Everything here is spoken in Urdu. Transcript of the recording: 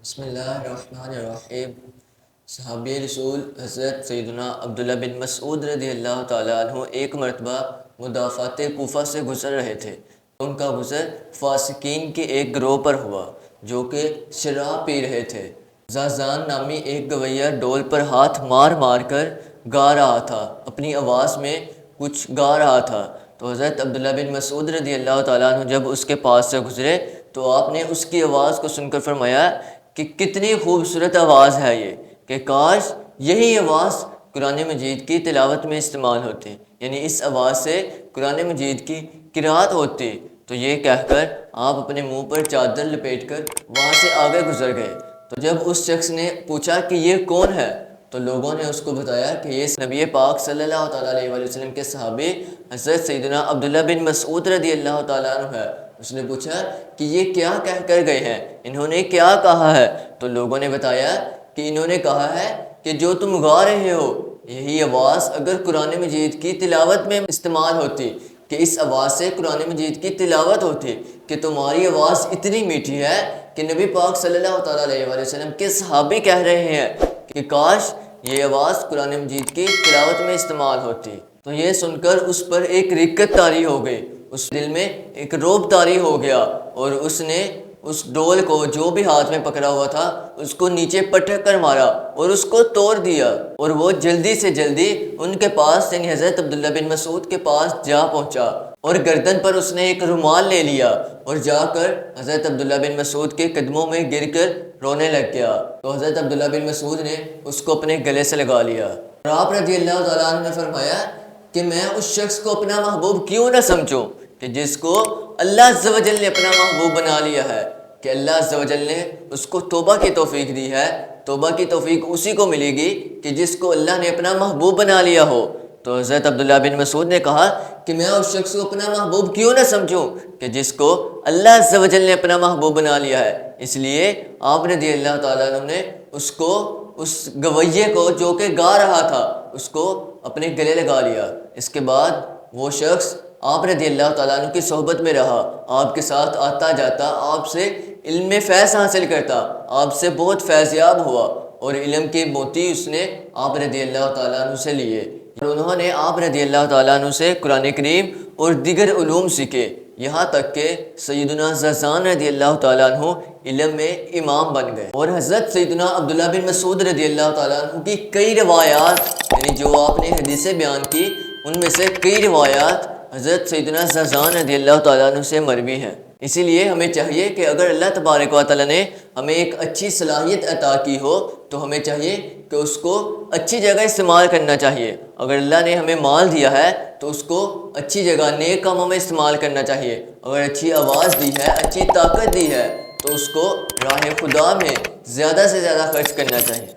بسم اللہ الرحمن الرحیم۔ صحابی رسول حضرت سیدنا عبداللہ بن مسعود رضی اللہ تعالیٰ عنہ ایک مرتبہ مدافعات کوفہ سے گزر رہے تھے۔ ان کا گزر فاسقین کے ایک گروہ پر ہوا جو کہ شراب پی رہے تھے۔ زازان نامی ایک گویہ ڈول پر ہاتھ مار مار کر گا رہا تھا، اپنی آواز میں کچھ گا رہا تھا۔ تو حضرت عبداللہ بن مسعود رضی اللہ تعالیٰ عنہ جب اس کے پاس سے گزرے تو آپ نے اس کی آواز کو سن کر فرمایا کہ کتنی خوبصورت آواز ہے یہ، کہ کاش یہی آواز قرآن مجید کی تلاوت میں استعمال ہوتی، یعنی اس آواز سے قرآن مجید کی قرأت ہوتی۔ تو یہ کہہ کر آپ اپنے منہ پر چادر لپیٹ کر وہاں سے آگے گزر گئے۔ تو جب اس شخص نے پوچھا کہ یہ کون ہے تو لوگوں نے اس کو بتایا کہ یہ نبی پاک صلی اللہ تعالیٰ علیہ وسلم کے صحابی حضرت سیدنا عبداللہ بن مسعود رضی اللہ تعالیٰ عنہ ہے۔ اس نے پوچھا کہ یہ کیا کہہ کر گئے ہیں، انہوں نے کیا کہا ہے؟ تو لوگوں نے بتایا کہ انہوں نے کہا ہے کہ جو تم گا رہے ہو یہی آواز اگر قرآن مجید کی تلاوت میں استعمال ہوتی، کہ اس آواز سے قرآن مجید کی تلاوت ہوتی، کہ تمہاری آواز اتنی میٹھی ہے کہ نبی پاک صلی اللہ تعالیٰ علیہ وسلم کے صحابی کہہ رہے ہیں کہ کاش یہ آواز قرآن مجید کی تلاوت میں استعمال ہوتی۔ تو یہ سن کر اس پر ایک رقت طاری ہو گئی، اس دل میں ایک رعب طاری ہو گیا، اور اس نے اس ڈول کو جو بھی ہاتھ میں پکڑا ہوا تھا اس کو نیچے پٹک کر مارا اور اس کو توڑ دیا، اور وہ جلدی سے جلدی ان کے پاس یعنی حضرت عبداللہ بن مسعود کے پاس جا پہنچا، اور گردن پر اس نے ایک رومال لے لیا اور جا کر حضرت عبداللہ بن مسعود کے قدموں میں گر کر رونے لگ گیا۔ تو حضرت عبداللہ بن مسعود نے اس کو اپنے گلے سے لگا لیا، اور آپ رضی اللہ تعالیٰ عنہ نے فرمایا کہ میں اس شخص کو اپنا محبوب کیوں نہ سمجھوں کہ جس کو اللہ عز و جل نے اپنا محبوب بنا لیا ہے، کہ اللہ عز و جل نے اس کو توبہ کی توفیق دی ہے۔ توبہ کی توفیق اسی کو ملے گی کہ جس کو اللہ نے اپنا محبوب بنا لیا ہو۔ تو حضرت عبداللہ بن مسعود نے کہا کہ میں اس شخص کو اپنا محبوب کیوں نہ سمجھوں کہ جس کو اللہ عز و جل نے اپنا محبوب بنا لیا ہے۔ اس لیے آپ رضی اللہ تعالیٰ عنہ نے اس گویے کو جو کہ گا رہا تھا اس کو اپنے گلے لگا لیا۔ اس کے بعد وہ شخص آپ رضی اللہ تعالیٰ عنہ کی صحبت میں رہا، آپ کے ساتھ آتا جاتا، آپ سے علم میں فیض حاصل کرتا، آپ سے بہت فیض یاب ہوا، اور علم کے موتی اس نے آپ رضی اللہ تعالیٰ عنہ سے لیے، اور انہوں نے آپ رضی اللہ تعالیٰ عنہ سے قرآن کریم اور دیگر علوم سیکھے، یہاں تک کہ سیدنا زازان رضی اللہ تعالیٰ عنہ علم میں امام بن گئے۔ اور حضرت سیدنا عبداللہ بن مسعود رضی اللہ تعالیٰ عنہ کی کئی روایات یعنی جو آپ نے حدیثیں بیان کی ان میں سے کئی روایات حضرت سیدنا زازان رضی اللہ تعالیٰ عنہ سے مروی ہیں۔ اسی لیے ہمیں چاہیے کہ اگر اللہ تبارک و تعالیٰ نے ہمیں ایک اچھی صلاحیت عطا کی ہو تو ہمیں چاہیے کہ اس کو اچھی جگہ استعمال کرنا چاہیے۔ اگر اللہ نے ہمیں مال دیا ہے تو اس کو اچھی جگہ نیک کاموں میں استعمال کرنا چاہیے۔ اگر اچھی آواز دی ہے، اچھی طاقت دی ہے تو اس کو راہ خدا میں زیادہ سے زیادہ خرچ کرنا چاہیے۔